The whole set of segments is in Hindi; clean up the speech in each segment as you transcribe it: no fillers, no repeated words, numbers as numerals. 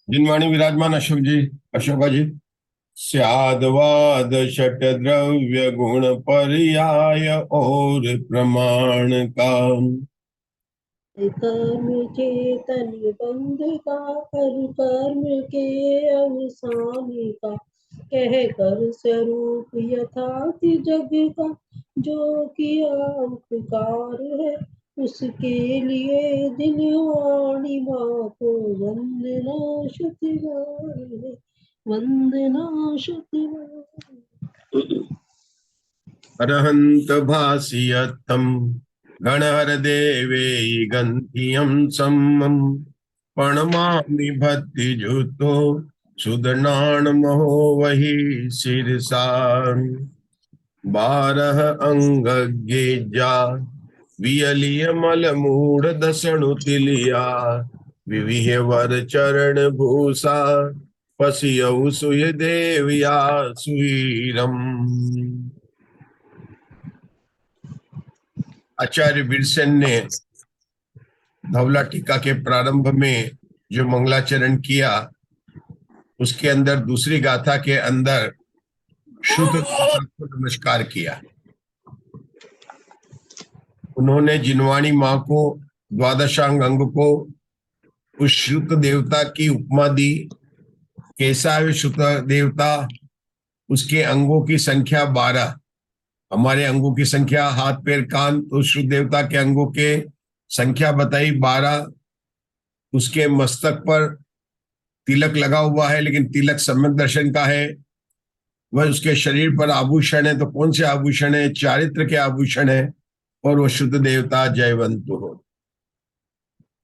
जिनवाणी विराजमान अशोक जी, अशोका जी। स्यादवाद षट द्रव्य गुण पर्याय और प्रमाण का। कर्म चेतन बंध का, कर कर्म के अवसान का, कह कर स्वरूप यथार्थ जग का, जो किया उपकार है उसके लिए दिन वाणी माँ को वंदना शुतिवार है, वंदना शुतिवार। अरहंत भाषियतम गणहर देवे गंधियम सम्मम प्रणमामि भक्ति जुतो सुदनान महो वही सिरसा। बारह अंग गेजा वियलिय मल मूढ़ दसणु तिलिया विविह वर चरण भूषा पसियऊ सुय देवया सुवीरम। आचार्य वीरसेन ने धवला टीका के प्रारंभ में जो मंगलाचरण किया, उसके अंदर दूसरी गाथा के अंदर शुद्ध को नमस्कार किया। उन्होंने जिनवाणी माँ को, द्वादशांग अंग को उस श्रुत देवता की उपमा दी। कैसा है श्रुत देवता? उसके अंगों की संख्या 12। हमारे अंगों की संख्या हाथ पैर कान, तो श्रुत देवता के अंगों के संख्या बताई 12। उसके मस्तक पर तिलक लगा हुआ है, लेकिन तिलक सम्यक दर्शन का है। वह उसके शरीर पर आभूषण है, तो कौन से आभूषण है? चारित्र के आभूषण है। और वो शुद्ध देवता जयवंत हो।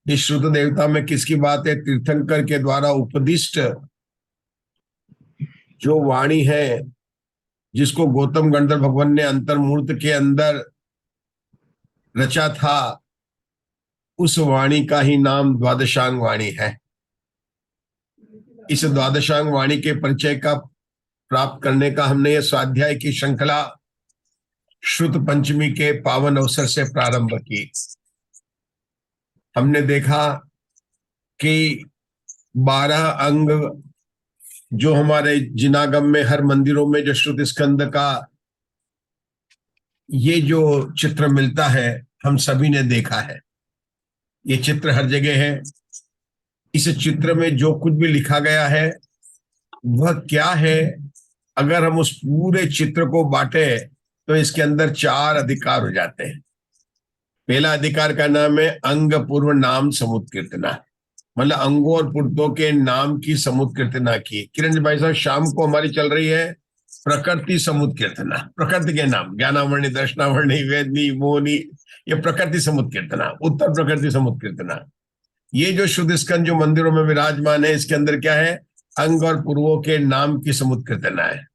इस शुद्ध देवता में किसकी बात है? तीर्थंकर के द्वारा उपदिष्ट जो वाणी है, जिसको गौतम गंधर्व भगवान ने अंतर्मूर्त के अंदर रचा था, उस वाणी का ही नाम द्वादशांग वाणी है। इस द्वादशांग वाणी के परिचय का प्राप्त करने का हमने यह स्वाध्याय की श्रृंखला श्रुत पंचमी के पावन अवसर से प्रारंभ की। हमने देखा कि 12 अंग जो हमारे जिनागम में, हर मंदिरों में जो श्रुत स्कंद का ये जो चित्र मिलता है, हम सभी ने देखा है। ये चित्र हर जगह है। इस चित्र में जो कुछ भी लिखा गया है वह क्या है? अगर हम उस पूरे चित्र को बांटे तो इसके अंदर 4 अधिकार हो जाते हैं। पहला अधिकार का नाम है अंग पूर्व नाम समुत्कीर्तना, मतलब अंगों और पुर्तों के नाम की समुत्कीर्तना की। किरण भाई साहब, शाम को हमारी चल रही है प्रकृति समुत्कीर्तना। प्रकृति के नाम ज्ञानावर्णी, दर्शनावर्णी, वेदनी, मोहनी, ये प्रकृति समुत्कीर्तना, उत्तर प्रकृति समुत्कीर्तना। ये जो शुद्ध स्कंद जो मंदिरों में विराजमान है, इसके अंदर क्या है? अंग और पूर्वों के नाम की समुत्कीर्तना है।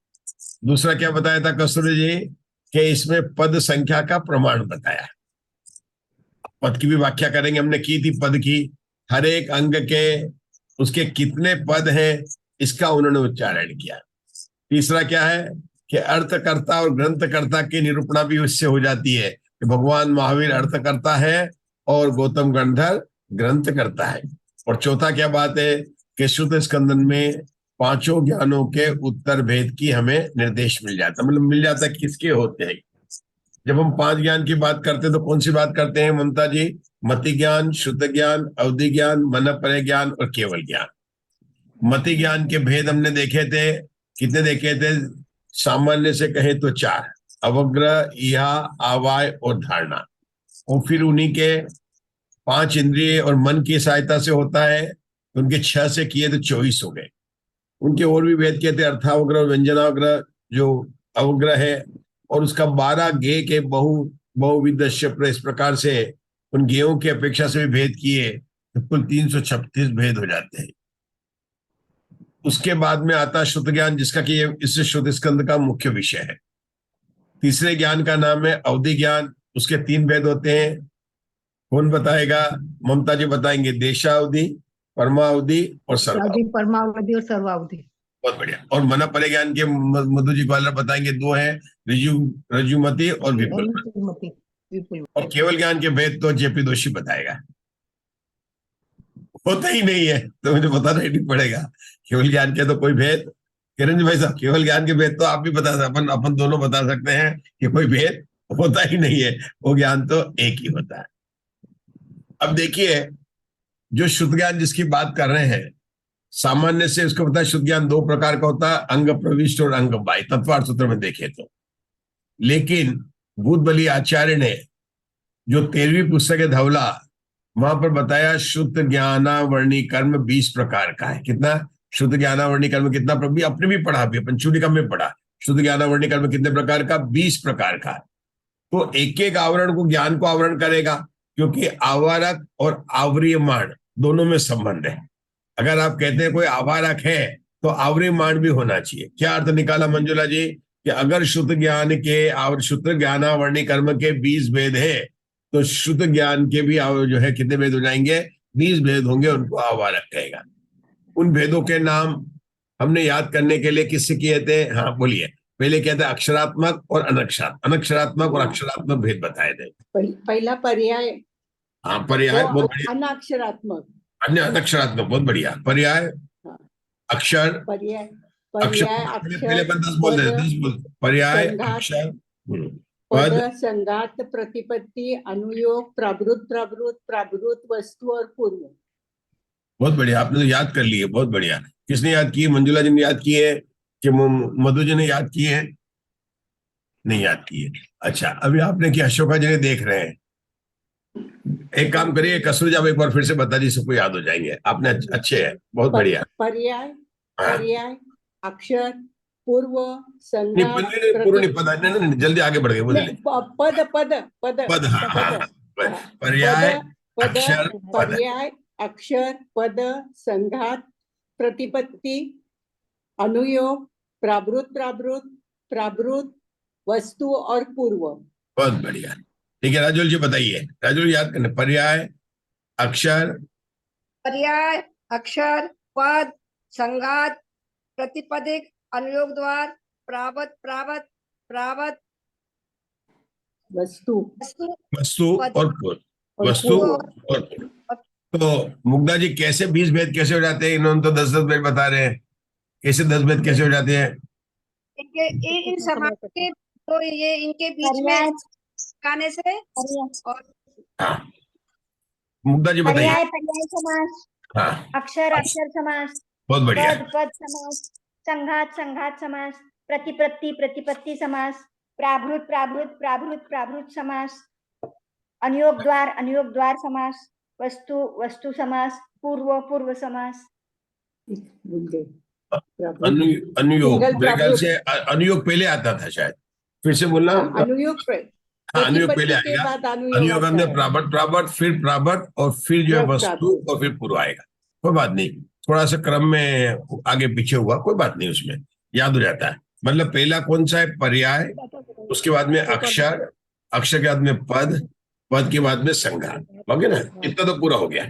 दूसरा क्या बताया था कस्तूरी जी? कि इसमें पद संख्या का प्रमाण बताया। पद की भी व्याख्या करेंगे, हमने की थी पद की। हर एक अंग के उसके कितने पद हैं, इसका उन्होंने उच्चारण किया। तीसरा क्या है कि अर्थकर्ता और ग्रंथकर्ता की निरूपणा भी उससे हो जाती है कि भगवान महावीर अर्थ करता है और गौतम गंधर्व ग्रंथ करता है। और चौथा क्या बात है कि शुद्ध स्कंदन में 5 ज्ञानों के उत्तर भेद की हमें निर्देश मिल जाता, मतलब मिल जाता किसके होते हैं। जब हम 5 ज्ञान की बात करते हैं तो कौन सी बात करते हैं ममता जी? मति ज्ञान, शुद्ध ज्ञान, अवधि ज्ञान, मन परय ज्ञान और केवल ज्ञान। मति ज्ञान के भेद हमने देखे थे। कितने देखे थे? सामान्य से कहे तो 4: अवग्रह, इहा, आवाय और धारणा। और फिर उन्हीं के 5 इंद्रिय और मन की सहायता से होता है। उनके 6 से किए तो 24 हो गए। उनके और भी भेद किए थे, अर्थावग्रह, व्यंजनावग्रह जो अवग्रह है, और उसका 12 गेय के बहुविध इस प्रकार से उन गेयों की अपेक्षा से भी भेद किए तो कुल 336 भेद हो जाते हैं। उसके बाद में आता शुद्ध ज्ञान, जिसका कि इस शुद्ध स्कंद का मुख्य विषय है। तीसरे ज्ञान का नाम है अवधि ज्ञान। उसके 3 भेद होते हैं। कौन बताएगा? ममता जी बताएंगे। देशावधि, परमावधि और सर्वावधि। परमावधि और सर्वावधि। बहुत बढ़िया। और मन परे ज्ञान के मधु जी ग्वालर बताएंगे। 2 हैं, रजुमति और विपुल। और केवल ज्ञान के भेद तो जेपी दोषी बताएगा। होता ही नहीं है, तो मुझे बताना ही नहीं पड़ेगा। केवल ज्ञान के तो कोई भेद, किरण जी भाई साहब, केवल ज्ञान के भेद तो आप भी बता सकते, अपन अपन दोनों बता सकते हैं कि कोई भेद होता ही नहीं है, वो ज्ञान तो एक ही होता है। अब देखिए, जो शुद्ध ज्ञान जिसकी बात कर रहे हैं, सामान्य से उसको पता है शुद्ध ज्ञान दो प्रकार का होता है, अंग प्रविष्ट और अंग बाह्य, तत्वार्थ सूत्र में देखे तो। लेकिन भूत बली आचार्य ने जो 13वीं पुस्तक है धवला, वहां पर बताया शुद्ध ज्ञानावर्णी कर्म 20 प्रकार का है। कितना? शुद्ध ज्ञानावर्णी कर्म कितना? भी अपने भी पढ़ा, भी अपन चूड़िका में पढ़ा, शुद्ध ज्ञानावर्णी कर्म कितने प्रकार का? 20 प्रकार का। तो एक एक आवरण को, ज्ञान को आवरण करेगा, क्योंकि आवारक और आवरीयमाण दोनों में संबंध है। अगर आप कहते हैं कोई आवारक है तो आवरीयमाण भी होना चाहिए। क्या अर्थ निकाला मंजुला जी? कि अगर शुद्ध ज्ञान के और शुद्ध ज्ञानावर्णी कर्म के 20 भेद है, तो शुद्ध ज्ञान के भी जो है कितने भेद हो जाएंगे? 20 भेद होंगे, उनको आवारक कहेगा। उन भेदों के नाम हमने याद करने के लिए किससे किए थे? हाँ बोलिए। पहले कहते हैं अक्षरात्मक और अनक्षरात्मक और अक्षरात्मक भेद बताए थे। पहला पर्याय, हाँ पर्याय, बहुत बढ़िया। अनाक्षरात्मक, अन्य अनक्षरात्मक, बहुत बढ़िया। पर्याय, अक्षर, पर्याय, अक्षर, पर्याय, पहले अक्षर, अपन 10 बोल देते, 10 बोल। पर्याय, संघात, अक्षर, पद, पद, संघात, प्रतिपत्ति, अनुयोग, प्रावृत, प्रावृत, प्रावृत, वस्तु और पूर्व। बहुत बढ़िया, आपने तो याद कर लिए, बहुत बढ़िया। किसने याद किए? मंजुला जी ने याद किए कि मधु जी ने याद किए? नहीं याद किए। अच्छा, अभी आपने किया, अशोका जी ने देख रहे हैं। एक काम करिए, कसरूज आप एक बार फिर से बता दी, सबको याद हो जाएंगे। आपने अच्छे है, बहुत बढ़िया। पर्याय, हाँ। पर्याय, अक्षर, पूर्व, नहीं, संघात, पूर्ण नहीं पता, नहीं, जल्दी आगे बढ़ गए, बोलिए। पद, पद, पद, पद, हाँ, हाँ, हाँ। पद, पर्याय, पद, अक्षर, पद। पर्याय, अक्षर, पद, संघात, प्रतिपत्ति, अनुयोग, प्रावृत, प्रावृत, प्रावृत, वस्तु और पूर्व। बहुत बढ़िया। ठीक है, राजुल जी बताइए। राजुल याद करने, पर्याय, अक्षर, पर्याय, अक्षर, पद, संघात, प्रतिपदिक, अनुयोग द्वार, प्रावत, प्रावत, प्रावत, वस्तु, वस्तु पद और पूर्व। वस्तु और पूर्व। तो मुग्धा जी, कैसे 20 भेद कैसे हो जाते हैं? इन्होंने तो 10-10 भेद बता रहे हैं, कैसे 10 भेद कैसे हो जाते हैं? इनके इन समाज के, तो ये इनके बीच में गाने से। और हाँ, मुग्धा जी बताइए। पर्याय पर्याय समास, हाँ, अक्षर अक्षर समास, बहुत बढ़िया। पद पद समास, संघात संघात समास, प्रतिपत्ति प्रतिपत्ति समास, प्राभृत प्राभृत प्राभृत प्राभृत समास, अनुयोग द्वार समास, वस्तु वस्तु समास, पूर्व पूर्व समास। अनुयोग, मेरे ख्याल से अनुयोग पहले आता था शायद, फिर से बोलना। अनुयोग, हाँ, अनुयोग पहले प्रतिपत्ति के आएगा। बाद अनुयोग आता हमने है। प्रावट, प्रावट, फिर प्रावट, और फिर जो है वस्तु, और फिर पूर्व आएगा। कोई बात नहीं, थोड़ा सा क्रम में आगे पीछे हुआ, कोई बात नहीं, उसमें याद हो जाता है। मतलब पहला कौन सा है? पर्याय, उसके बाद में अक्षर, अक्षर के बाद में पद, पद के बाद में संघात, हो गया ना? इतना तो पूरा हो गया।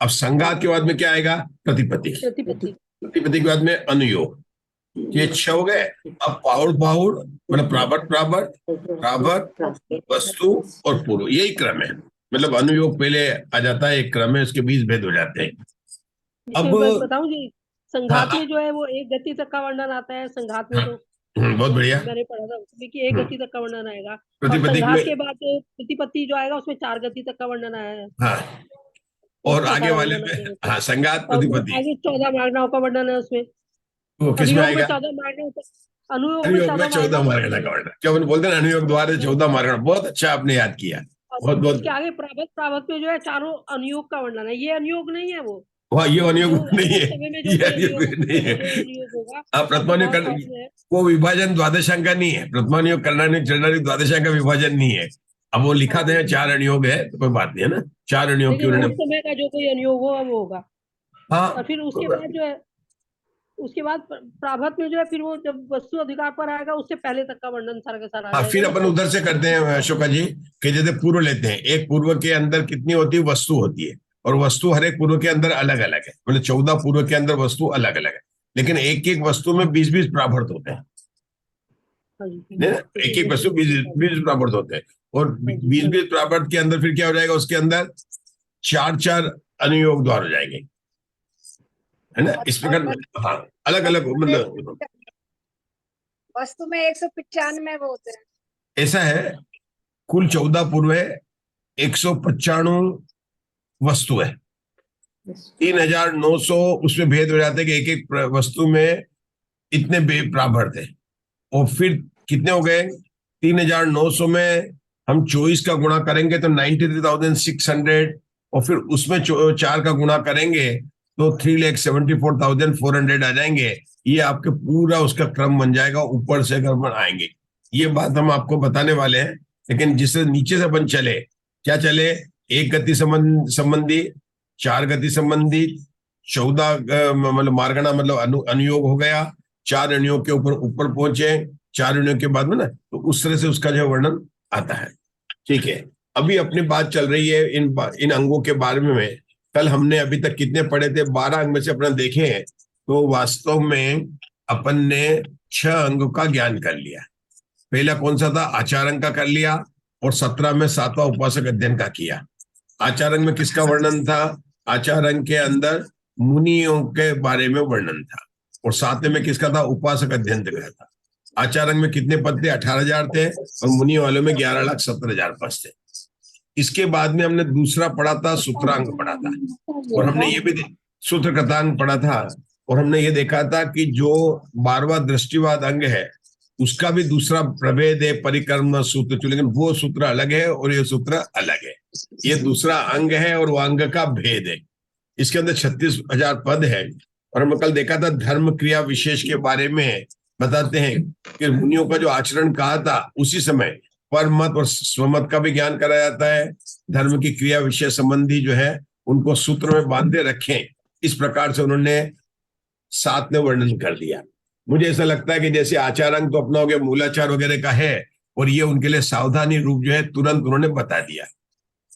अब संघात के बाद में क्या आएगा? प्रतिपत्ति। प्रतिपत्ति के बाद में अनुयोग। ये 6 हो गए। अब पाहुड़ पाहुड़, मतलब प्रावट प्रावट, प्रावट, वस्तु और पूर्व, यही क्रम है। मतलब अनुयोग पहले आ जाता है, एक क्रम है, उसके 20 भेद हो जाते हैं। अब बताऊं जी, संघात में जो है वो एक गति तक का वर्णन आता है। संघात में तो बहुत बढ़िया। मैंने पढ़ा था उसमें कि एक गति तक का वर्णन आएगा, और प्रतिपत्ति संघात में, के बाद प्रतिपत्ति जो आएगा उसमें 4 गति तक का वर्णन आया है। हाँ, और आगे वाले में, हाँ, संघात और प्रतिपत्ति। आगे 14 मार्गनाओं का वर्णन है उसमें। वो किस में अनुयोग में आएगा? 14 मार्गनाओं, अनुयोग में अनुयोग में 14 14 मार्गनाओं, मार्गना का वर्णन, क्या अपन बोलते हैं? अनुयोग द्वारा 14 मार्गना। बहुत अच्छा आपने याद किया, बहुत बहुत। उसके आगे प्रावत, प्रावत में जो है 4 अनुयोग का वर्णन है। ये अनुयोग नहीं है वो, वहाँ ये अनुयोग नहीं है, समय में जो ये कोई अनुयोग नहीं है। अनुयोग होगा। हाँ, प्रथमानुयोग वो विभाजन द्वादशांक का नहीं है। प्रथमानुयोग, कर्णानुयोग, चरणानुयोग, द्वादशांक का विभाजन नहीं है। अब वो लिखा था 4 अनुयोग है, तो कोई बात नहीं है ना, 4 अनुयोग की उन्होंने। उस समय का जो कोई अनुयोग हो वो होगा। हाँ, और फिर उसके बाद जो है, उसके बाद प्राभत में जो है, फिर वो जब वस्तु अधिकार पर आएगा उससे पहले तक का वर्णन सारा का सारा आ हाँ, जाएगा। फिर अपन उधर से करते हैं अशोका जी, कि जैसे पूर्व लेते हैं, एक पूर्व के अंदर कितनी होती है? वस्तु होती है, और वस्तु हर एक पूर्व के अंदर अलग अलग है। मतलब 14 पूर्व के अंदर वस्तु अलग अलग है, लेकिन एक एक वस्तु में 20-20 प्राभर्त होते हैं। एक एक वस्तु 20-20 प्राभर्त होते हैं, और 20-20 प्राभर्त के अंदर फिर क्या हो जाएगा? उसके अंदर 4-4 अनुयोग द्वार हो जाएंगे। है ना, इस प्रकार। हाँ, अलग अलग मतलब वस्तु में 195 वो होते हैं। ऐसा है, कुल 14 पूर्व है, 195 वस्तु है, 3900 उसमें भेद हो जाते हैं कि एक एक वस्तु में इतने प्राभर थे। और फिर कितने हो गए, 3900 में हम 24 का गुणा करेंगे तो 93,600, और फिर उसमें 4 का गुणा करेंगे तो 3,74,400 आ जाएंगे। ये आपके पूरा उसका क्रम बन जाएगा, ऊपर से क्रम आएंगे। ये बात हम आपको बताने वाले हैं, लेकिन जिससे नीचे से अपन चले, क्या चले, एक गति संबंधी, 4 गति संबंधी, 14 मतलब मार्गणा मतलब अनुयोग हो गया, 4 अनुयोग के ऊपर पहुंचे, 4 अनुयोग के बाद में ना, तो उस तरह से उसका जो वर्णन आता है। ठीक है, अभी अपनी बात चल रही है इन अंगों के बारे में। कल हमने अभी तक कितने पढ़े थे, 12 अंग में से अपना देखे हैं, तो वास्तव में अपन ने 6 अंगों का ज्ञान कर लिया। पहला कौन सा था, आचार अंग का कर लिया, और 17 में 7वां उपासक अध्ययन का किया। आचार अंग में किसका वर्णन था, आचार अंग के अंदर मुनियों के बारे में वर्णन था, और 7वें में किसका था, उपासक अध्ययन का था। आचार अंग में कितने पद थे, 18,000 थे, और मुनि वालों में 11,70,000 पद थे। इसके बाद में हमने दूसरा पढ़ा था, सूत्रांग पढ़ा था, और हमने ये भी सूत्र कथांग पढ़ा था, और हमने ये देखा था कि जो 12वां दृष्टिवाद अंग है उसका भी दूसरा प्रभेद है, परिक्रम सूत्र, लेकिन वो सूत्र अलग है और ये सूत्र अलग है। ये दूसरा अंग है और वो अंग का भेद है। इसके अंदर 36,000 पद है। और हमने कल देखा था धर्म क्रिया विशेष के बारे में बताते हैं कि मुनियों का जो आचरण कहा था, उसी समय परमत और स्वमत का भी ज्ञान कराया जाता है। धर्म की क्रिया विशेष संबंधी जो है उनको सूत्र में बांधे रखें, इस प्रकार से उन्होंने 7 में वर्णन कर दिया। मुझे ऐसा लगता है कि जैसे आचार अंग तो अपना हो गया, मूलाचार वगैरह का है, और ये उनके लिए सावधानी रूप जो है तुरंत उन्होंने बता दिया।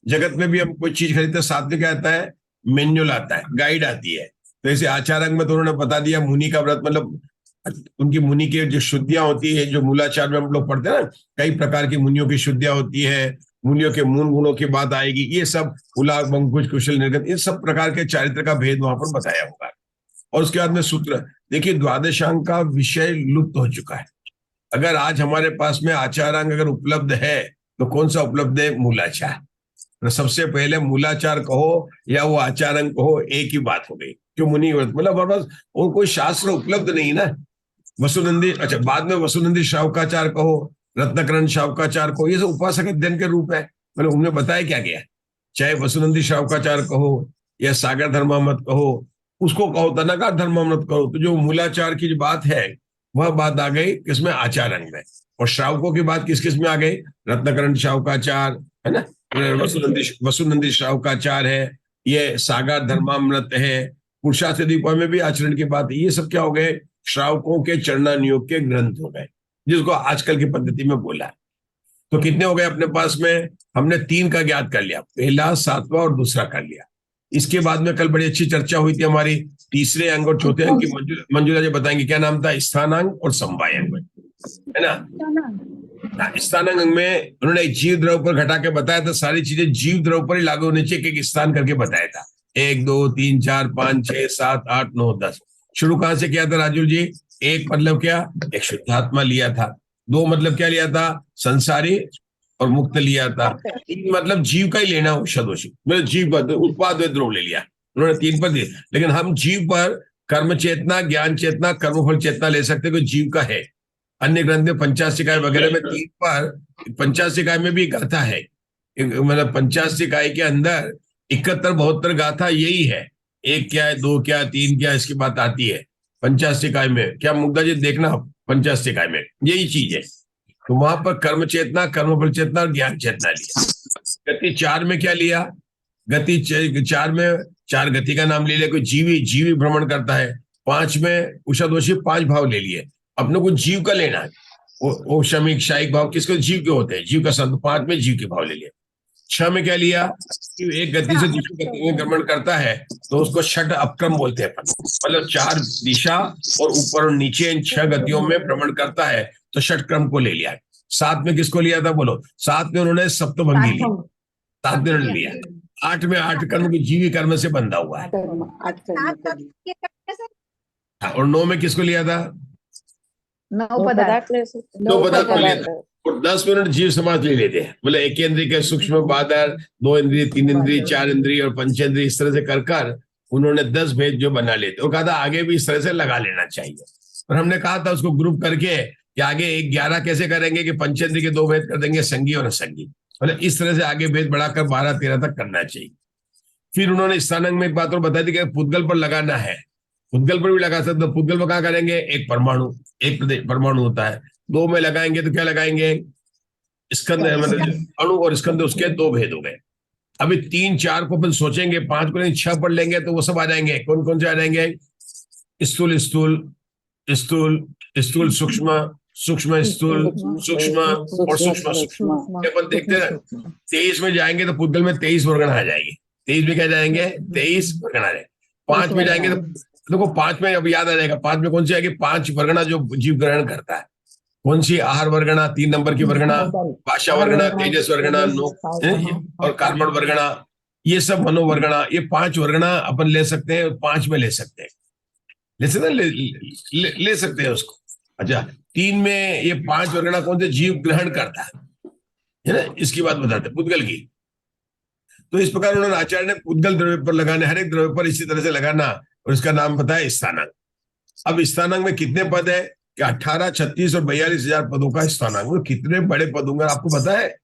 जगत में भी हम कोई चीज खरीदते, साथ में क्या आता है, मैन्युअल आता है, गाइड आती है। तो ऐसे आचार अंग में तो उन्होंने बता दिया, मुनि का व्रत मतलब उनकी मुनि की जो शुद्धियां होती है, जो मूलाचार में हम लोग पढ़ते हैं ना, कई प्रकार की मुनियों की शुद्धियां होती है, मुनियों के मूल गुणों की बात आएगी, ये सब उलाग बंकुश कुशल निर्गत, इन सब प्रकार के चारित्र का भेद वहां पर बताया होगा। और उसके बाद में सूत्र, देखिए द्वादशांग का विषय लुप्त हो चुका है। अगर आज हमारे पास में आचारांग अगर उपलब्ध है तो कौन सा उपलब्ध है, मूलाचार। तो सबसे पहले मूलाचार कहो या वो आचारांग कहो, एक ही बात हो गई। क्यों, मुनि मतलब हमारे पास और कोई शास्त्र उपलब्ध नहीं ना। वसुनंदी, अच्छा बाद में वसुनंदी श्रावकाचार कहो, रत्नकरण श्रावकाचार कहो, ये सब उपासक अध्ययन के रूप है। मतलब उन्हें बताया क्या गया, चाहे वसुनंदी श्रावकाचार कहो या सागर धर्मामत कहो, उसको कहो तनाकार धर्मामत कहो, तो जो मूलाचार की जो बात है वह बात आ गई किसमें, आचार अंग में। और श्रावकों की बात किस किस में आ गई, रत्नकरण श्रावकाचार है ना, वसुनंदी श्रावकाचार है, ये सागर धर्मामृत है, पुरुषार्थ दीपा में भी आचरण की बात है। ये सब क्या हो गए, श्रावकों के चरणानुयोग के ग्रंथ हो गए, जिसको आजकल की पद्धति में बोला है। तो कितने हो गए अपने पास में, हमने 3 का ज्ञात कर लिया, पहला, 7वां और दूसरा कर लिया। इसके बाद में कल बड़ी अच्छी चर्चा हुई थी हमारी, तीसरे अंग और चौथे अंग की मंजुला जी बताएंगे क्या नाम था, स्थानांग और समवाय अंग, है ना। स्थानांग में उन्होंने जीव द्रव पर घटा के बताया था, सारी चीजें जीव द्रव पर ही लागू होनी चाहिए, एक स्थान करके बताया था। 1 2 3 4 5 6 7 8 9 10। शुरू कहां से किया था राजुल जी, 1 मतलब क्या, एक शुद्धात्मा लिया था। 2 मतलब क्या लिया था, संसारी और मुक्त लिया था। 3 मतलब जीव का ही लेना, औषधोषी मतलब जीव पर उत्पाद द्रोह ले लिया उन्होंने, 3 पर दिए। लेकिन हम जीव पर कर्म चेतना, ज्ञान चेतना, कर्मफल चेतना ले सकते, कोई जीव का है। अन्य ग्रंथ में 50 इकाई वगैरह में 3 पर, 50 इकाई में भी गाथा है, मतलब 50 इकाई के अंदर 71 72 गाथा यही है। 1 क्या है, 2 क्या, 3 क्या, इसकी बात आती है 50 इकाई में। क्या मुग्धा जी देखना, 50 इकाई में यही चीज है। तो वहां पर कर्म चेतना, कर्मफल चेतना और ज्ञान चेतना लिया। गति 4 में क्या लिया, गति 4 में 4 गति का नाम ले लिया, कोई जीवी भ्रमण करता है। 5 में उषादोषी 5 भाव ले लिए, अपने को जीव का लेना है। वो शमिक शाइक भाव किसको, जीव के होते हैं, जीव का संत, 5 में जीव के भाव ले लिया। 6 में क्या लिया, कि एक गति से दूसरी गति में भ्रमण करता है तो उसको षट अपक्रम बोलते हैं, मतलब 4 दिशा और ऊपर और नीचे इन 6 गतियों में भ्रमण करता है, तो षट क्रम को ले लिया। 7 में किसको लिया था बोलो, 7 में उन्होंने सप्तभंगी ली, 7 में उन्होंने लिया। 8 में 8 कर्म की जीवी कर्म से बंधा हुआ है। हाँ, और 9 में किसको लिया था? नौ पदार्थ 2 पदार्थ को लिया था। और 10 मिनट जीव समाज ले लेते हैं, बोले एक इंद्रिय के सूक्ष्म बादर, 2 इंद्रिय, 3 इंद्रिय, 4 इंद्रिय और पंचेंद्रिय, इस तरह से कर उन्होंने 10 भेद जो बना लेते। वो कहा था आगे भी इस तरह से लगा लेना चाहिए। और हमने कहा था उसको ग्रुप करके कि आगे 11 कैसे करेंगे कि पंचेंद्रिय के 2 भेद कर देंगे, संगी और असंगी। मतलब इस तरह से आगे भेद बढ़ाकर 12-13 तक करना चाहिए। फिर उन्होंने स्थानांक में एक बात और बताई थी कि पुद्गल पर लगाना है, पुद्गल पर भी लगा सकते। तो पुद्गल पर क्या करेंगे? एक परमाणु होता है, 2 में लगाएंगे तो क्या लगाएंगे? स्कंद, मतलब अणु और स्कंद, उसके 2 भेद हो गए। अभी 3, 4 को अपन सोचेंगे, 5 को नहीं 6 पढ़ लेंगे तो वो सब आ जाएंगे। कौन कौन से आ जाएंगे? स्थूल स्थूल, स्थूल स्थूल, सूक्ष्म सूक्ष्म, स्थूल सूक्ष्म और सूक्ष्म सूक्ष्म। अपन देखते हैं 23 में जाएंगे तो पुद्गल में 23 वर्गण आ जाएगी। 23 में क्या जाएंगे? 23 वर्गण आ जाएंगे। 5 में जाएंगे तो देखो 5 में अब याद आ जाएगा, 5 में कौन सी आएगी? 5 वर्गणा जो जीव ग्रहण करता है। कौन सी? आहार वर्गणा, 3 नंबर की वर्गणा, भाषा वर्गणा, तेजस वर्गणा, और कार्बन वर्गणा, ये सब मनोवर्गणा। ये 5 वर्गणा अपन ले सकते हैं, 5 में ले सकते हैं, ले सकते हैं उसको। अच्छा, 3 में ये 5 वर्गणा कौन से जीव ग्रहण करता है ना, इसकी बात बताते हैं पुद्गल की। तो इस प्रकार उन्होंने आचार्य ने पुद्गल द्रव्य पर लगाने, हर एक द्रव्य पर इसी तरह से लगाना, और इसका नाम पता है स्थानांक। अब स्थानांक में कितने पद है कि 18, 36 और 42,000 पदों का स्थानांक। कितने बड़े पद होंगे आपको पता है?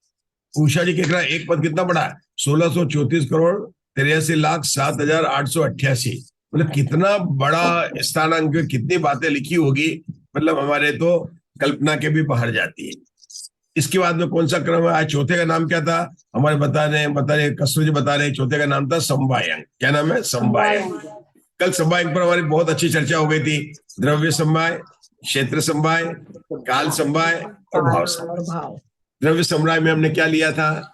उषा जी कह रहा है एक पद कितना बड़ा है? 1634 करोड़ 83,07,888। मतलब कितना बड़ा स्थानांक, कितनी बातें लिखी होगी, मतलब हमारे तो कल्पना के भी बाहर जाती है। इसके बाद में कौन सा क्रम है? आज चौथे का नाम क्या था? हमारे बता रहे कसरू जी बता रहे, चौथे का नाम था समवायंक। क्या नाम है? समवायंक। कल समवायंक पर हमारी बहुत अच्छी चर्चा हो गई थी। द्रव्य समवाय, क्षेत्र समवाय, काल समवाय और भाव समवाय। द्रव्य समवाय में हमने क्या लिया था?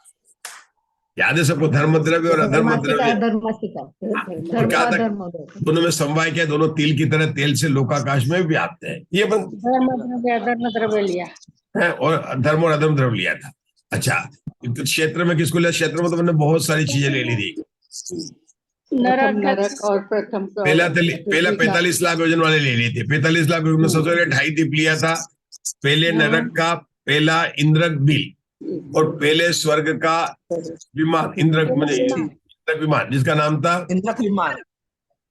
याद है सबको? धर्म द्रव्य और अधर्म द्रव्य। और क्या था? दोनों में समवाय क्या? दोनों तिल की तरह तेल से लोकाकाश में व्याप्त है। ये धर्म द्रव्य लिया है, और धर्म और अधर्म द्रव्य लिया था। अच्छा, क्षेत्र में किसको लिया? क्षेत्र में तो मैंने बहुत सारी चीजें ले ली थी। नरक और प्रथम पहला 45 लाख योजन वाले ले लिए थे। 45 लाख योजन में सबसे पहले 2.5 दीप लिया था। पहले नरक का पहला इंद्रक बिल, और पहले स्वर्ग का विमान, इंद्रक विमान, जिसका नाम था इंद्रक विमान।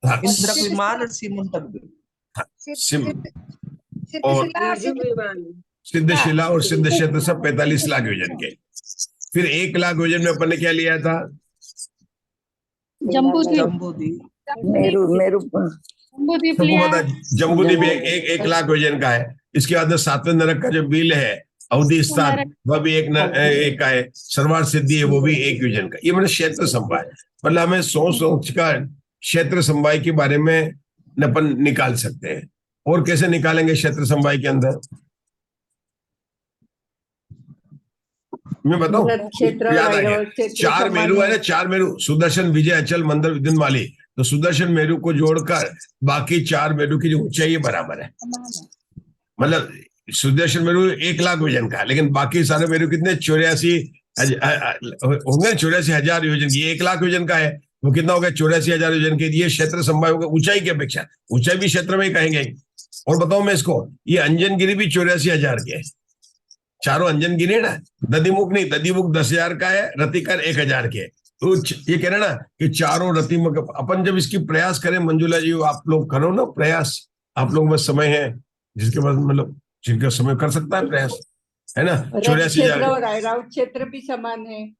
हाँ, इंद्रक विमान और सीमंतक बिल। सिद्ध शिला और सिद्ध क्षेत्र सब 45 लाख योजन के। फिर 1 लाख योजन में अपन ने क्या लिया था? जम्बूद्वीप। जम्बूद्वीप 1 लाख योजन का है। इसके बाद में 7वें नरक का जो बिल है अवधि स्थान, वह भी एक का है। सर्वार्थ सिद्धि है, वो भी 1 योजन का। ये मतलब क्षेत्र समवाय। मतलब हमें सोच कर क्षेत्र समवाय के बारे में अपन निकाल सकते हैं। और कैसे निकालेंगे क्षेत्र समवाय के अंदर? मैं बताऊं? याद आ गया, 4 मेरु है ना, 4 मेरु, सुदर्शन, विजय, अचल, मंदर, विद्युन्माली। तो सुदर्शन मेरु को जोड़कर बाकी 4 मेरु की जो ऊंचाई बराबर है। मतलब सुदर्शन मेरु 1 लाख योजन का, लेकिन बाकी सारे मेरु कितने? 84 होंगे, 84,000 योजन की। 1 लाख योजन का है, वो कितना होगा? 84,000 योजन के। ये क्षेत्र समवाय होगा ऊंचाई की अपेक्षा। ऊंचाई भी क्षेत्र में ही कहेंगे। और बताओ मैं इसको, ये अंजनगिरी भी 84,000 के है। चारों अंजनगिरी ना, दधिमुख नहीं, दधिमुख 10,000 का है, रतिकर 1,000 के। तो ये कह रहे ना कि चारों रतिमुख। अपन जब इसकी प्रयास करें, मंजुला जी आप लोग करो ना प्रयास, आप लोग बस समय है जिसके पास, मतलब जिनका समय कर सकता है प्रयास, है ना? 84,000 क्षेत्र भी समान है।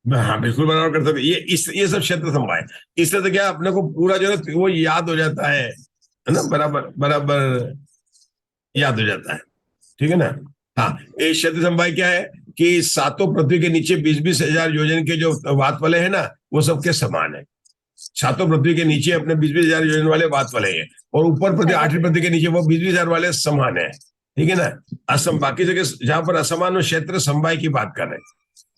हाँ बिल्कुल बराबर कर सकते। ये सब क्षेत्र समवाय। इससे तो क्या अपने को पूरा जो है वो याद हो जाता है ना, बराबर याद हो जाता है। ठीक है ना? हाँ, ये क्षेत्र समवाय क्या है कि 7 पृथ्वी के नीचे 20,000 योजन के जो वात वाले हैं ना, वो सबके समान है। 7 पृथ्वी के नीचे अपने 20,000 योजन वाले वात वाले हैं, और ऊपर 8वीं पृथ्वी के नीचे वो 20,000 वाले समान है। ठीक है ना? असम, बाकी जगह जहां पर असमान क्षेत्र समवाय की बात कर रहे हैं।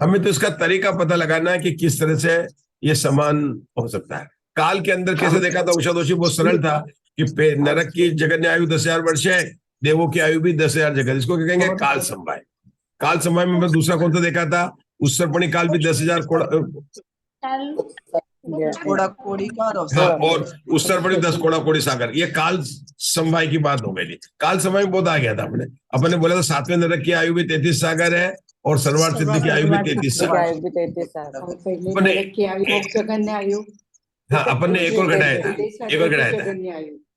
हमें तो इसका तरीका पता लगाना है कि किस तरह से ये समान हो सकता है। काल के अंदर कैसे देखा था उषा दोषी? बहुत सरल था कि नरक की जगन्य आयु 10,000 वर्ष है, देवों की आयु भी 10,000 जगह। इसको क्या कहेंगे? काल समवाय। काल समवाय में दूसरा कौन सा देखा था? उत्सर्पणी काल भी 10,000 कोड़ा कोड़ी का और हाँ, अवसर और उत्तर पड़ी 10 कोड़ा कोड़ी सागर। ये काल समवाय की बात हो गई थी। काल समय में बहुत आ गया था। अपने बोला था 7वें नरक की आयु भी 33 सागर है और सर्वार्थ सिद्धि की आयु भी 33 सागर। जगन्य आयु। हाँ, अपन ने एक और घटाया था, एक और घटाया था।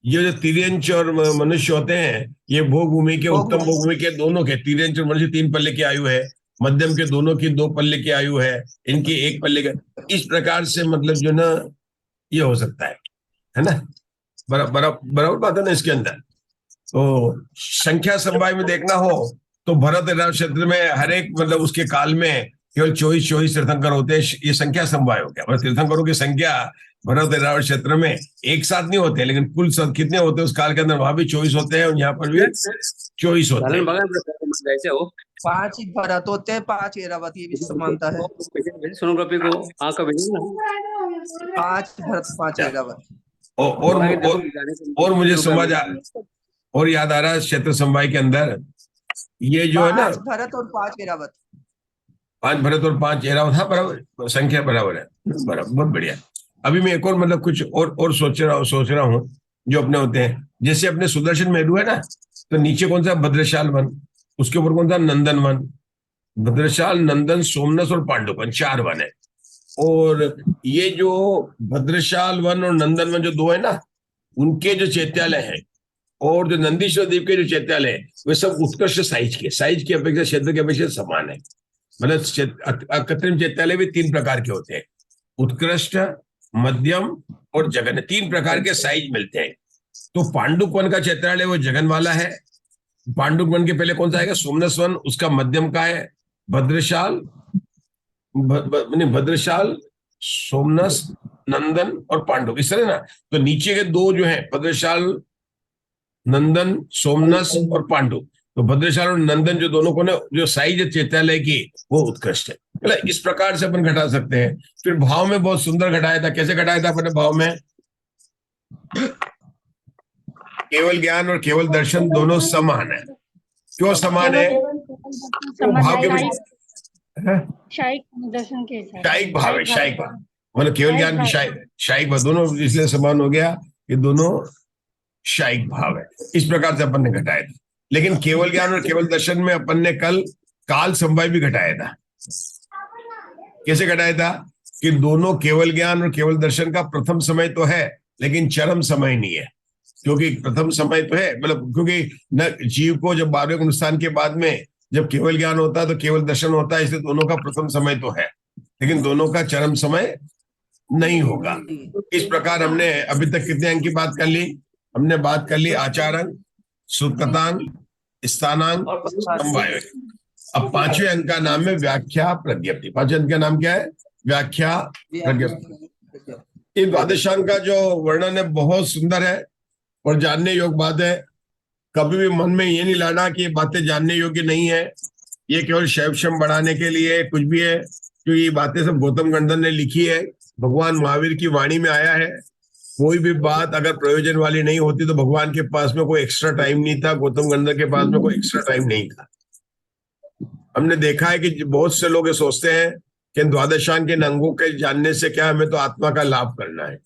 ये जो तिर्यंच और मनुष्य होते हैं, ये भोग भूमि के, उत्तम भोग भूमि के दोनों के, तिर्यंच और मनुष्य 3 पल्ले की आयु है, मध्यम के दोनों की 2 पल्ले की आयु है, इनकी 1 पल्ले का। इस प्रकार से मतलब जो ना ये हो सकता है ना। बराबर बात है ना इसके अंदर। तो संख्या समवाय में देखना हो तो भरत राव क्षेत्र में हर एक मतलब उसके काल में केवल 24 तीर्थंकर होते हैं। ये संख्या समवाय हो गया। और तीर्थंकरों की संख्या भरत राव क्षेत्र में एक साथ नहीं होते, लेकिन कुल कितने होते हैं उस काल के अंदर, वहां भी 24 होते हैं और यहाँ पर भी 24 होते हैं। 5 ही भरत होते हैं, 5 ऐरावत, ये भी समानता है। 5 भरत 5 ऐरावत। और मुझे समझ और याद आ रहा है क्षेत्र समवाय के अंदर ये जो है ना 5 भरत और 5 ऐरावत। 5 भरत और 5 ऐरावत। हाँ, बराबर, संख्या बराबर है, बराबर, बहुत बढ़िया। अभी मैं एक और मतलब कुछ और सोच रहा हूँ जो अपने होते हैं। जैसे अपने सुदर्शन मेरू है ना, तो नीचे कौन सा भद्रशाल वन, उसके ऊपर कौन सा नंदन वन। भद्रशाल, नंदन, सोमनाथ और पांडुपन 4 वन है। और ये जो भद्रशाल वन और नंदन वन जो 2 है ना, उनके जो चैत्यालय है और जो नंदीश्वर द्वीप के जो चैत्यालय है, वे सब उत्कृष्ट साइज की अपेक्षा, क्षेत्र की अपेक्षा समान है। मतलब कृत्रिम चैत्यालय भी 3 प्रकार के होते हैं, उत्कृष्ट, मध्यम और जगन। 3 प्रकार के साइज मिलते हैं। तो पांडुक वन का चैत्यालय वो जगन वाला है। पांडुक वन के पहले कौन सा आएगा? सोमनाथ वन, उसका मध्यम का है। भद्रशाल, भद्रशाल, सोमनाथ, नंदन और पांडुक, इस तरह ना। तो नीचे के 2 जो है भद्रशाल, नंदन, सोमनाथ और पांडुक, तो भद्रशाल और नंदन जो दोनों को ना जो साइज है चैत्यालय की वो उत्कृष्ट है। मतलब इस प्रकार से अपन घटा सकते हैं। फिर भाव में बहुत सुंदर घटाया था। कैसे घटाया था अपने भाव में? केवल ज्ञान और केवल दर्शन दोनों समान है। क्यों समान है? तो भाव के शायिक दर्शन के शायिक भाव है, शायिक भाव मतलब केवल ज्ञान की शायिक भाव दोनों इसलिए समान हो गया कि दोनों शायिक भाव है। इस प्रकार से अपन ने घटाया था। लेकिन केवल ज्ञान और केवल दर्शन में अपन ने कल काल समवाय भी घटाया था। कैसे घटाया था? कि दोनों केवल ज्ञान और केवल दर्शन का प्रथम समय तो है, लेकिन चरम समय नहीं है। क्योंकि प्रथम समय तो है, मतलब क्योंकि न जीव को जब 12वें अनुष्ठान के बाद में जब केवल ज्ञान होता है तो केवल दर्शन होता है, इसलिए दोनों का प्रथम समय तो है, लेकिन दोनों का चरम समय नहीं होगा। इस प्रकार हमने अभी तक कितने अंक की बात कर ली? हमने बात कर ली आचारांक, सूत्रतांक, स्थानांक, समवाय। अब 5वें अंक का नाम है व्याख्या प्रज्ञप्ति। 5वें अंक का नाम क्या है? व्याख्या प्रज्ञप्ति। इन द्वादशांक का जो वर्णन है बहुत सुंदर है और जानने योग्य बात है। कभी भी मन में ये नहीं लाना कि ये बातें जानने योग्य नहीं है, ये केवल शैवशम बढ़ाने के लिए कुछ भी है। क्योंकि ये बातें सब गौतम गंधर ने लिखी है, भगवान महावीर की वाणी में आया है। कोई भी बात अगर प्रयोजन वाली नहीं होती तो भगवान के पास में कोई एक्स्ट्रा टाइम नहीं था, गौतम गंधर के पास में कोई एक्स्ट्रा टाइम नहीं था। हमने देखा है कि बहुत से लोग ये सोचते हैं कि द्वादशांक के अंगों के जानने से क्या, हमें तो आत्मा का लाभ करना है।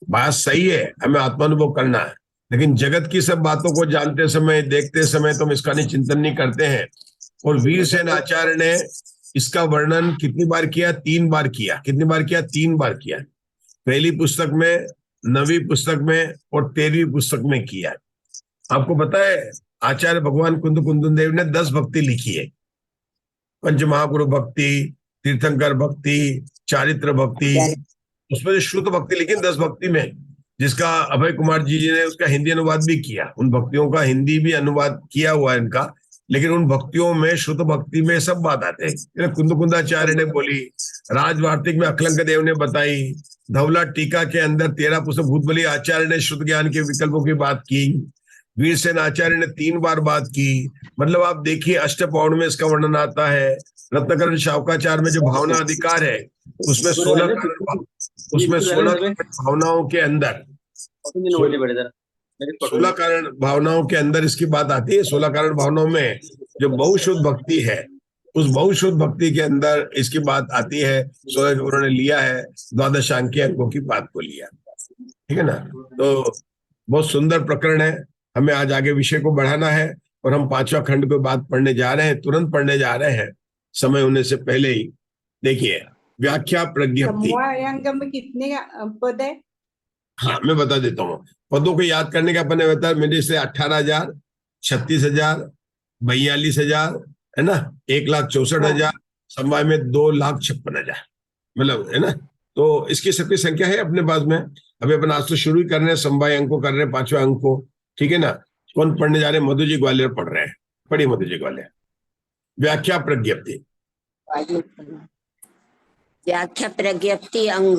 बात सही है, हमें आत्मानुभव करना है, लेकिन जगत की सब बातों को जानते समय, देखते समय तो हम इसका नहीं चिंतन नहीं करते हैं। और वीरसेन आचार्य ने इसका वर्णन कितनी बार किया? 3 बार किया। कितनी बार किया? 3 बार किया। पहली पुस्तक में, 9वीं पुस्तक में और 13वीं पुस्तक में किया। आपको पता है आचार्य भगवान कुंदन देव ने 10 भक्ति लिखी है। पंचमहागुरु भक्ति, तीर्थंकर भक्ति, चारित्र भक्ति, उसमें जो श्रुत भक्ति लिखी 10 भक्ति में, जिसका अभय कुमार जी ने उसका हिंदी अनुवाद भी किया। उन भक्तियों का हिंदी भी अनुवाद किया हुआ है इनका। लेकिन उन भक्तियों में, श्रुत भक्ति में सब बात आते हैं। कुंदकुंदाचार्य ने बोली, राजवार्तिक में अकलंक देव ने बताई, धवला टीका के अंदर 13 पुस्तक भूतबली आचार्य ने श्रुत ज्ञान के विकल्पों की बात की। वीरसेन आचार्य ने 3 बार बात की। मतलब आप देखिए अष्टपौर्ण में इसका वर्णन आता है। रत्नकरण शावकाचार्य में जो भावना अधिकार है उसमें 16 भावनाओं के अंदर 16 कारण भावनाओं के अंदर इसकी बात आती है। 16 कारण भावनाओं में जो बहुशुद्ध भक्ति है उस बहुश्रुत भक्ति के अंदर इसकी बात आती है। सो उन्होंने लिया है द्वादशांकीय अंकों की बात को लिया, ठीक है ना। तो बहुत सुंदर प्रकरण है। हमें आज आगे विषय को बढ़ाना है और हम 5वां खंड को बात पढ़ने जा रहे हैं, तुरंत पढ़ने जा रहे हैं, समय होने से पहले ही। देखिए, व्याख्या प्रज्ञप्ति। समवायांग में कितने पद है? हाँ, मैं बता देता हूँ। पदों को याद करने का अपने बता, मेरे से 18,000, 36,000, 42,000, है ना, 1,64,000, समवाय में 2,56,000, मतलब, है ना। तो इसकी सबकी संख्या है अपने पास में। अभी अपन आज तो शुरू ही कर रहे हैं, समवाय अंक को कर रहे हैं, 5वां अंक को, ठीक है ना। कौन पढ़ने जा रहे हैं? मधु जी ग्वालियर पढ़ रहे हैं। पढ़िए मधु जी ग्वालियर। व्याख्या प्रज्ञप्ति। व्याख्या प्रज्ञप्ति अंग।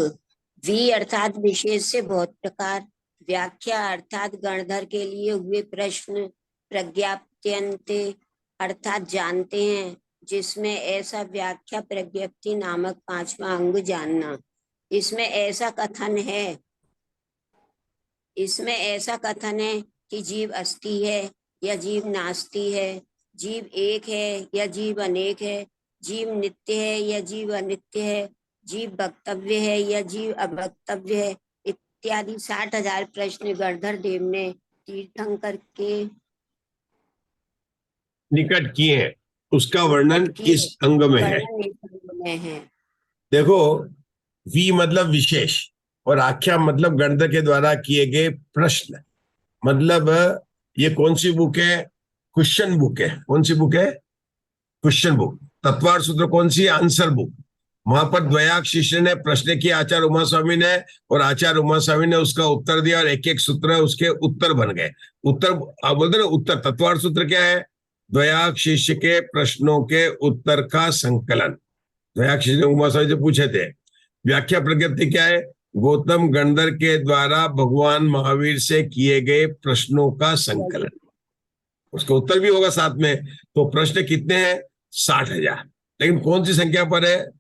वी अर्थात विशेष से बहुत प्रकार। व्याख्या अर्थात गणधर के लिए हुए प्रश्न। प्रज्ञाप्त्यन्ते अर्थात जानते हैं, जिसमें ऐसा व्याख्या प्रज्ञप्ति नामक 5वां अंग जानना। इसमें ऐसा कथन है कि जीव अस्थि है या जीव नास्ति है, जीव एक है या जीव अनेक है, जीव नित्य है या जीव अनित्य है, जीव वक्तव्य है या जीव अवक्तव्य है, इत्यादि 60,000 प्रश्न गणधर देव ने तीर्थंकर के निकट किए हैं। उसका वर्णन किस अंग में है? है। देखो, वी मतलब विशेष और आख्या मतलब गणधर के द्वारा किए गए प्रश्न। मतलब ये कौन सी बुक है? क्वेश्चन बुक है। कौन सी बुक है? Question book. तत्वार्थ सूत्र कौन सी? Answer book. वहां पर द्वयाक शिष्य ने प्रश्न किया आचार्य उमा स्वामी ने, और आचार्य उमा स्वामी ने उसका उत्तर दिया, और एक एक सूत्र उसके उत्तर बन गए। उत्तर आप बोलते ना, उत्तर। तत्वार्थ सूत्र क्या है? द्वयाक शिष्य के प्रश्नों के उत्तर का संकलन। द्वयाक शिष्य ने उमा स्वामी से पूछे थे। व्याख्या प्रज्ञप्ति क्या है? गौतम गणधर के द्वारा भगवान महावीर से किए गए प्रश्नों का संकलन, उसका उत्तर भी होगा साथ में। तो प्रश्न कितने हैं? 60,000। लेकिन कौन सी संख्या पर है?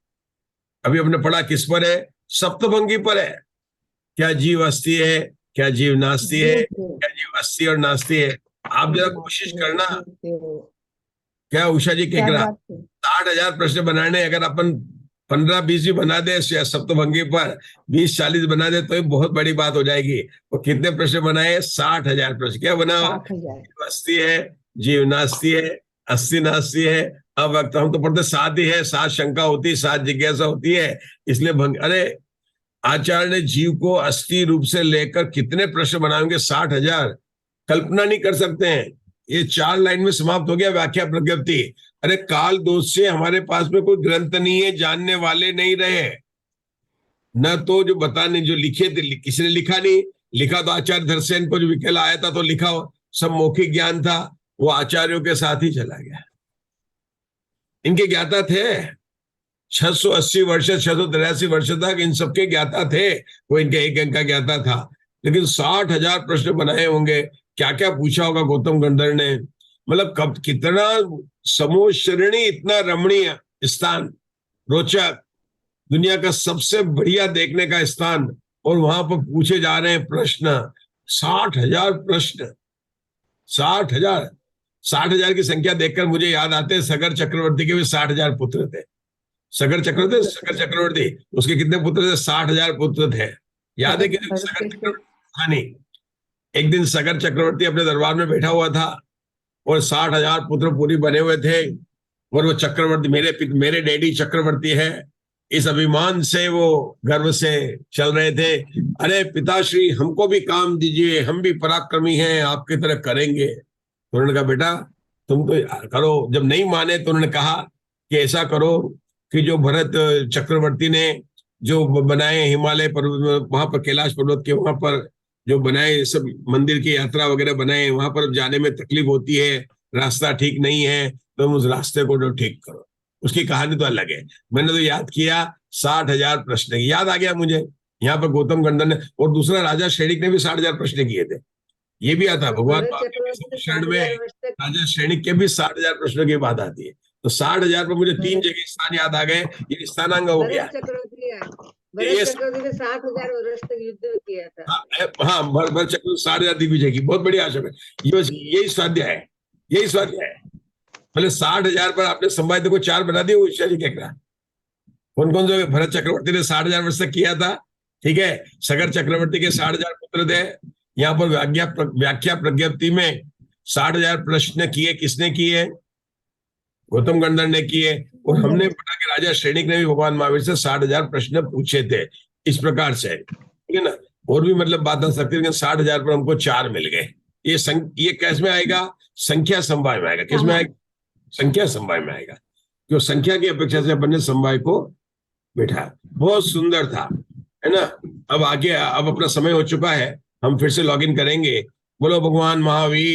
अभी हमने पढ़ा किस पर है? सप्तभंगी पर है। क्या जीव अस्थि है, क्या जीव नास्ति है, क्या जीव अस्थि और नास्ति है। आप जरा कोशिश करना। क्या उषा जी कह रहा, 60,000 प्रश्न बनाने, अगर अपन 15-20 भी बना दे सप्तभंगी पर, 20-40 बना दे तो ये बहुत बड़ी बात हो जाएगी। तो कितने प्रश्न बनाए? 60,000 प्रश्न। क्या बना? जीव अस्थि है, जीव नास्ति है, अस्थि नास्ति है, अवक्त। हम तो पढ़ते 7 ही है, 7 शंका होती है, 7 जिज्ञासा होती है, इसलिए अरे आचार्य ने जीव को अस्थि रूप से लेकर कितने प्रश्न बनाएंगे? 60,000। कल्पना नहीं कर सकते हैं। ये 4 लाइन में समाप्त हो गया व्याख्या प्रज्ञप्ति। अरे काल दोष से हमारे पास में कोई ग्रंथ नहीं है, जानने वाले नहीं रहे, न तो जो बताने जो लिखे थे, किसी ने लिखा नहीं। लिखा तो आचार्य धरसेन को, जो विकेल आया था तो लिखा, सब मौखिक ज्ञान था, वो आचार्यों के साथ ही चला गया। इनके ज्ञाता थे 680 वर्ष, 683 वर्ष तक इन सबके ज्ञाता थे। वो इनके एक अंक का ज्ञाता था। लेकिन 60,000 प्रश्न बनाए होंगे, क्या क्या पूछा होगा गौतम गणधर ने। मतलब कब, कितना समोश्रेणी, इतना रमणीय स्थान, रोचक, दुनिया का सबसे बढ़िया देखने का स्थान, और वहां पर पूछे जा रहे हैं प्रश्न। 60,000 प्रश्न। 60,000। 60,000 की संख्या देखकर मुझे याद आते हैं सगर चक्रवर्ती के भी 60,000 पुत्र थे। सगर चक्रवर्ती, उसके कितने पुत्र थे? 60,000 पुत्र थे। याद है कि सगर चक्रवर्ती कहानी? एक दिन सगर चक्रवर्ती अपने दरबार में बैठा हुआ था और 60,000 पुत्र पूरी बने हुए थे, और वो चक्रवर्ती, मेरे डैडी चक्रवर्ती है, इस अभिमान से वो गर्व से चल रहे थे। अरे पिताश्री, हमको भी काम दीजिए, हम भी पराक्रमी हैं, आपकी तरह करेंगे। तो उन्होंने कहा बेटा तुम तो करो। जब नहीं माने तो उन्होंने कहा कि ऐसा करो कि जो भरत चक्रवर्ती ने जो बनाए हिमालय पर्वत, वहां पर कैलाश पर्वत के वहां पर जो बनाए सब मंदिर की यात्रा वगैरह बनाए, वहां पर जाने में तकलीफ होती है, रास्ता ठीक नहीं है, तो तुम उस रास्ते को जो ठीक करो। उसकी कहानी तो अलग है। मैंने तो याद किया 60,000 प्रश्न याद आ गया मुझे। यहाँ पर गौतम गणधर ने, और दूसरा राजा श्रेणिक ने भी 60,000 प्रश्न किए थे। ये भी आता भगवान शरण में राजा श्रेणिक के भी 60,000 प्रश्नों की बात आती है। तो 60,000 पर मुझे 3 जगह स्थान याद आ गए। ये स्थानांग हो गया। भरत चक्रवर्ती ने 60,000 वर्ष तक युद्ध किया था। हाँ, भरत चक्रवर्ती 60,000 दिग्विजय की बहुत बड़ी आशा है। यही स्वाध्याय है, यही स्वाध्याय है। बोले 60,000 पर आपने संवादित को 4 बना दिए, वो ईश्वर जी कह रहा। कौन कौन से भरत चक्रवर्ती ने 60,000 वर्ष तक किया था, ठीक है। सगर चक्रवर्ती के 60,000 पुत्र थे। यहाँ पर व्याख्या प्रज्ञप्ति में 60,000 प्रश्न किए, किसने किए? गौतम गंधर ने किए। और हमने पढ़ा कि राजा श्रेणिक ने भी भगवान महावीर से 60,000 प्रश्न पूछे थे, इस प्रकार से, ठीक है ना। और भी मतलब बात आ सकती है, लेकिन 60,000 पर हमको 4 मिल गए। ये कैस में आएगा? संख्या समवाय में आएगा। किस में आएगा? संख्या समवाय में आएगा। क्यों? संख्या की अपेक्षा से अपन ने समवाय को बैठा। बहुत सुंदर था, है ना। अब आगे, अब अपना समय हो चुका है, हम फिर से लॉगिन करेंगे। बोलो भगवान महावीर।